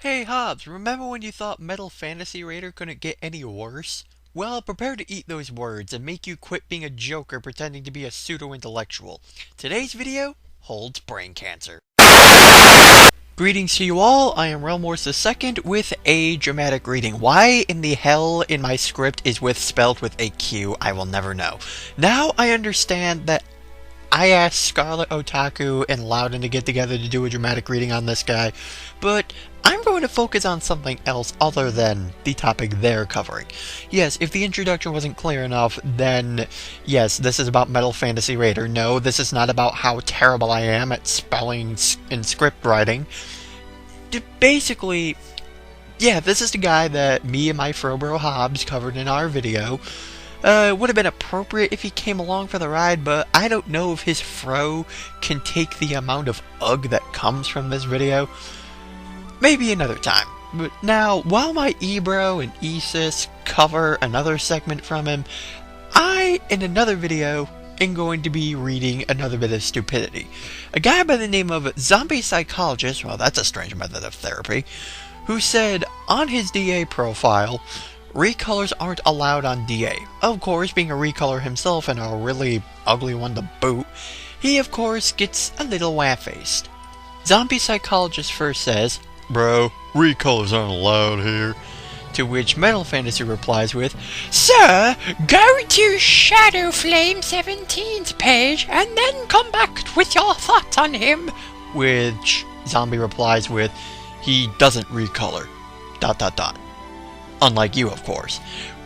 Hey Hobbs, remember when you thought Metal Fantasy Raider couldn't get any worse? Well, prepare to eat those words and make you quit being a joker pretending to be a pseudo-intellectual. Today's video holds brain cancer. Greetings to you all, I am Realmorse II with a dramatic reading. Why in the hell in my script is with spelled with a Q, I will never know. Now I understand that I asked Scarlet Otaku and Loudon to get together to do a dramatic reading on this guy, but I'm going to focus on something else other than the topic they're covering. Yes, if the introduction wasn't clear enough, then yes, this is about Metal Fantasy Raider. No, this is not about how terrible I am at spelling and script writing. Basically, yeah, this is the guy that me and my Frobro Hobbs covered in our video. It would have been appropriate if he came along for the ride, but I don't know if his fro can take the amount of ugh that comes from this video. Maybe another time. But now, while my Ebro and Esis cover another segment from him, I, in another video, am going to be reading another bit of stupidity. A guy by the name of Zombie Psychologist, well that's a strange method of therapy, who said on his DA profile, recolors aren't allowed on DA. Of course, being a recolor himself and a really ugly one to boot, he of course gets a little waff-faced. Zombie Psychologist first says, "Bro, recolors aren't allowed here." To which Metal Fantasy replies with, "Sir, go to Shadow Flame 17's page and then come back with your thoughts on him." Which Zombie replies with, "He doesn't recolor. ... Unlike you, of course."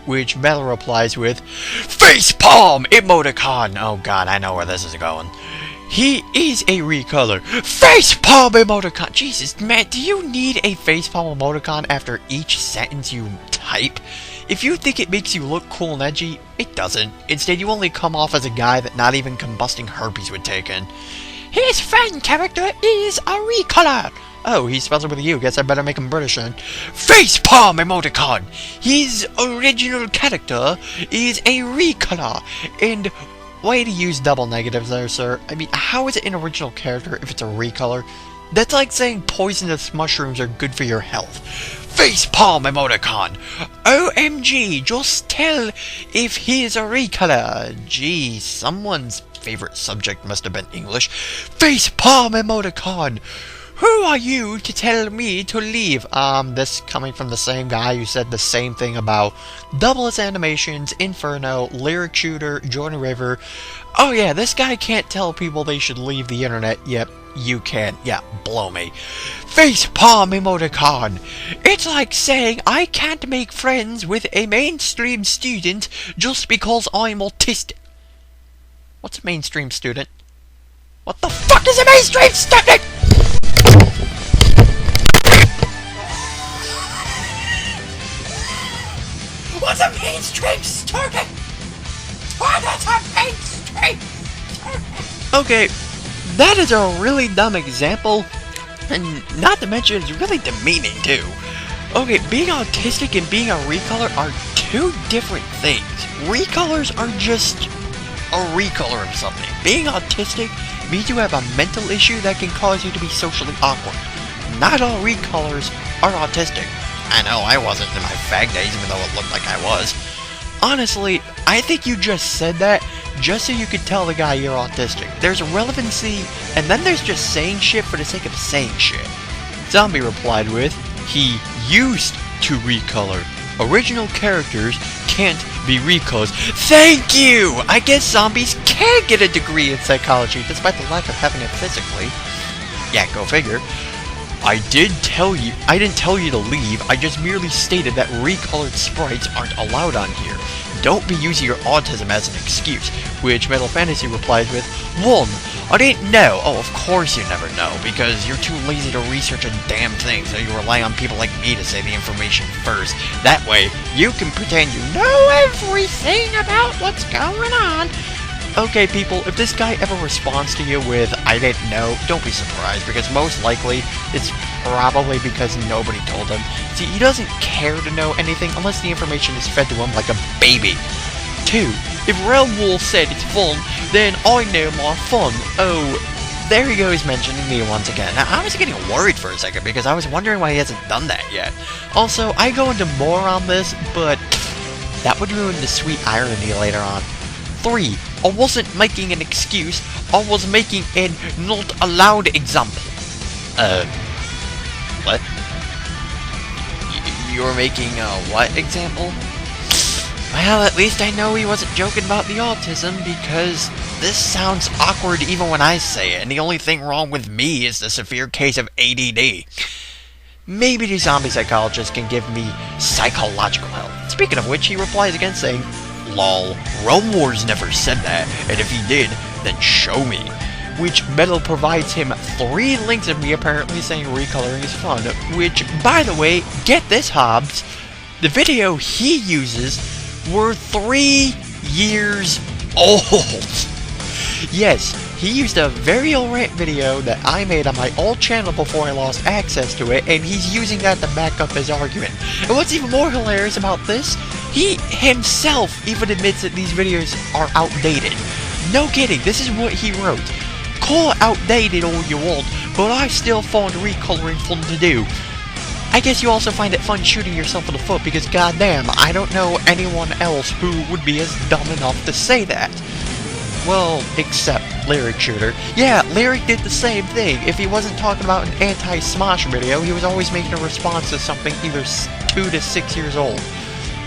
Which Metal replies with, "Facepalm emoticon!" Oh god, I know where this is going. "He is a recolor. Facepalm emoticon!" Jesus, man, do you need a facepalm emoticon after each sentence you type? If you think it makes you look cool and edgy, it doesn't. Instead, you only come off as a guy that not even combusting herpes would take in. "His fan character is a recolor." Oh, he spells it with a U. Guess I better make him British then. "Facepalm emoticon! His original character is a recolor." And way to use double negatives there, sir. I mean, how is it an original character if it's a recolor? That's like saying poisonous mushrooms are good for your health. Facepalm emoticon! OMG, just tell if he's a recolor. Gee, someone's favorite subject must have been English. Facepalm emoticon! Who are you to tell me to leave? This coming from the same guy who said the same thing about Doubleless Animations, Inferno, Lyric Shooter, Jordan River. Oh yeah, this guy can't tell people they should leave the internet. Yep, you can. Yeah, blow me. Facepalm emoticon! It's like saying I can't make friends with a mainstream student just because I'm autistic. What's a mainstream student? What the fuck is a mainstream student? What's a mainstream student? What is a mainstream student? Okay, that is a really dumb example, and not to mention it's really demeaning too. Okay, being autistic and being a recolor are two different things. Recolors are just a recolor of something. Being autistic means you have a mental issue that can cause you to be socially awkward. Not all recolors are autistic. I know I wasn't in my fag days, even though it looked like I was. Honestly, I think you just said that just so you could tell the guy you're autistic. There's relevancy, and then there's just saying shit for the sake of saying shit. Zombie replied with, "He used to recolor. Original characters can't be recolors." Thank you! I guess zombies can get a degree in psychology, despite the lack of having it physically. Yeah, go figure. I didn't tell you to leave, I just merely stated that recolored sprites aren't allowed on here. Don't be using your autism as an excuse." Which Metal Fantasy replies with, "1. I didn't know." Oh, of course you never know, because you're too lazy to research a damn thing, so you rely on people like me to say the information first. That way, you can pretend you know everything about what's going on. Okay, people, if this guy ever responds to you with, "I didn't know," don't be surprised, because most likely, it's probably because nobody told him. See, he doesn't care to know anything unless the information is fed to him like a baby. 2. If Realm Wolf said it's fun, then I know my fun. Oh, there he goes mentioning me once again. Now, I was getting worried for a second because I was wondering why he hasn't done that yet. Also, I go into more on this, but that would ruin the sweet irony later on. 3. I wasn't making an excuse, I was making a not allowed example. What? You were making a what example? Well, at least I know he wasn't joking about the autism, because this sounds awkward even when I say it, and the only thing wrong with me is the severe case of ADD. Maybe the zombie psychologist can give me psychological help. Speaking of which, he replies again saying, "Lol, Rome Wars never said that, and if he did, then show me." Which Metal provides him 3 links of me apparently saying recoloring is fun, which, by the way, get this, Hobbs, the video he uses were 3 years old. Yes, he used a very old rant video that I made on my old channel before I lost access to it, and he's using that to back up his argument. And what's even more hilarious about this, he himself even admits that these videos are outdated. No kidding, this is what he wrote. "Call it outdated all you want, but I still find recoloring fun to do. I guess you also find it fun shooting yourself in the foot, because goddamn, I don't know anyone else who would be as dumb enough to say that." Well, except Lyric Shooter. Yeah, Lyric did the same thing. If he wasn't talking about an anti-Smosh video, he was always making a response to something either 2 to 6 years old.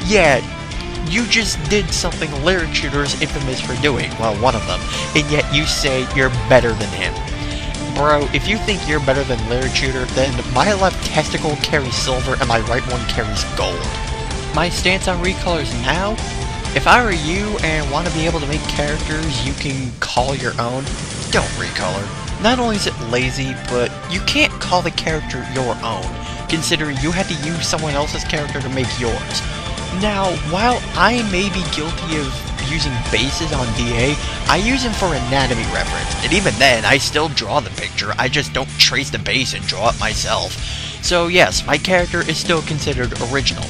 Yeah, you just did something Lyric Shooter is infamous for doing. Well, one of them. And yet you say you're better than him. Bro, if you think you're better than Lyric Shooter, then my left testicle carries silver and my right one carries gold. My stance on recolors now? If I were you and want to be able to make characters you can call your own, don't recolor. Not only is it lazy, but you can't call the character your own, considering you had to use someone else's character to make yours. Now, while I may be guilty of using bases on DA, I use them for anatomy reference, and even then, I still draw the picture, I just don't trace the base and draw it myself. So yes, my character is still considered original.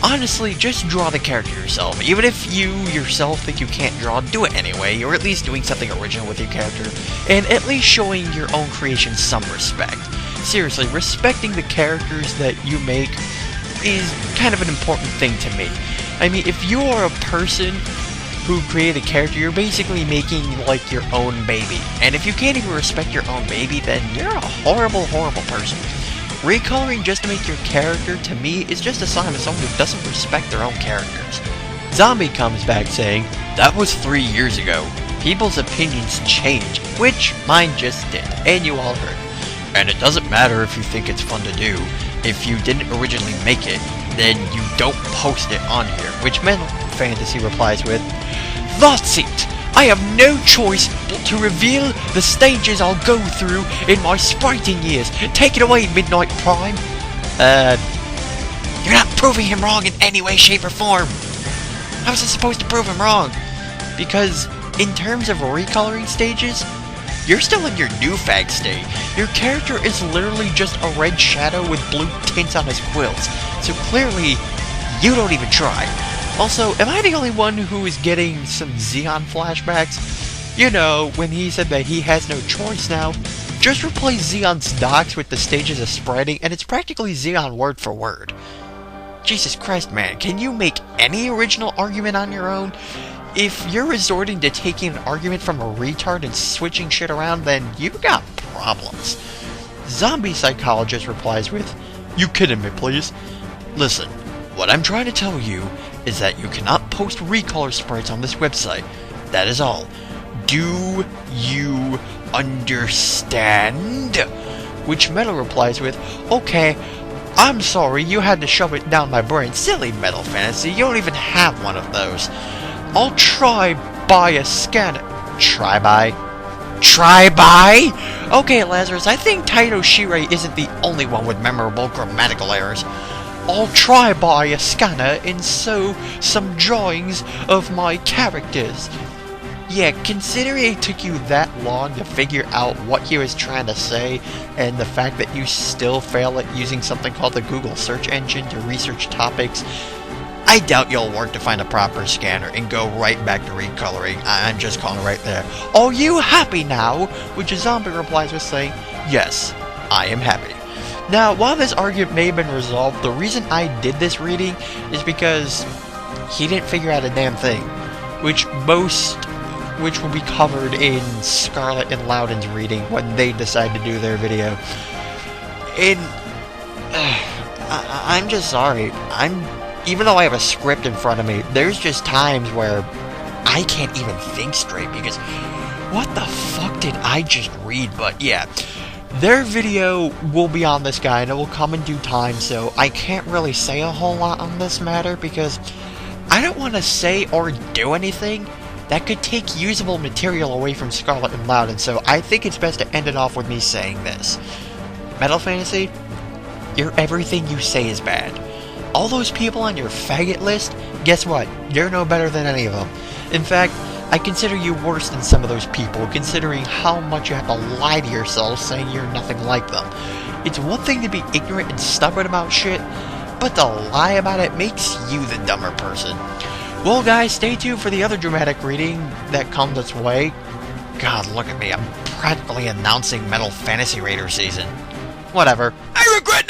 Honestly, just draw the character yourself. Even if you yourself think you can't draw, do it anyway. You're at least doing something original with your character, and at least showing your own creation some respect. Seriously, respecting the characters that you make is kind of an important thing to me. I mean, if you are a person who created a character, you're basically making, like, your own baby. And if you can't even respect your own baby, then you're a horrible, horrible person. Recoloring just to make your character, to me, is just a sign of someone who doesn't respect their own characters. Zombie comes back saying, "That was 3 years ago. People's opinions change," which mine just did, and you all heard. "And it doesn't matter if you think it's fun to do. If you didn't originally make it, then you don't post it on here," which Mental Fantasy replies with, "That's it! I have no choice but to reveal the stages I'll go through in my spriting years. Take it away, Midnight Prime." You're not proving him wrong in any way, shape, or form. How was I supposed to prove him wrong? Because in terms of recoloring stages, you're still in your new fag state. Your character is literally just a red shadow with blue tints on his quills. So clearly, you don't even try. Also, am I the only one who is getting some Xeon flashbacks? You know, when he said that he has no choice now. Just replace Xeon's docs with the stages of spreading, and it's practically Xeon word for word. Jesus Christ, man, can you make any original argument on your own? If you're resorting to taking an argument from a retard and switching shit around, then you've got problems. Zombie Psychologist replies with, "You kidding me, please? Listen, what I'm trying to tell you is that you cannot post recolor sprites on this website. That is all. Do you understand?" Which Metal replies with, "Okay, I'm sorry you had to shove it down my brain. Silly Metal Fantasy, you don't even have one of those. I'll try buy a scanner." Try buy? Okay, Lazarus, I think Taito Shirei isn't the only one with memorable grammatical errors. "I'll try buy a scanner and sew some drawings of my characters." Yeah, considering it took you that long to figure out what he was trying to say, and the fact that you still fail at using something called the Google search engine to research topics, I doubt you'll work to find a proper scanner and go right back to recoloring. I'm just calling it right there. Are you happy now? Which a zombie replies with saying, yes, I am happy. Now, while this argument may have been resolved, the reason I did this reading is because he didn't figure out a damn thing. Which will be covered in Scarlett and Loudon's reading when they decide to do their video. And I'm just sorry. Even though I have a script in front of me, there's just times where I can't even think straight because what the fuck did I just read? But yeah, their video will be on this guy and it will come in due time, so I can't really say a whole lot on this matter because I don't want to say or do anything that could take usable material away from Scarlett and Loudon, so I think it's best to end it off with me saying this. Metal Fantasy, everything you say is bad. All those people on your faggot list, guess what? You're no better than any of them. In fact, I consider you worse than some of those people, considering how much you have to lie to yourself saying you're nothing like them. It's one thing to be ignorant and stubborn about shit, but to lie about it makes you the dumber person. Well guys, stay tuned for the other dramatic reading that comes its way. God, look at me, I'm practically announcing Metal Fantasy Raider season. Whatever. I regret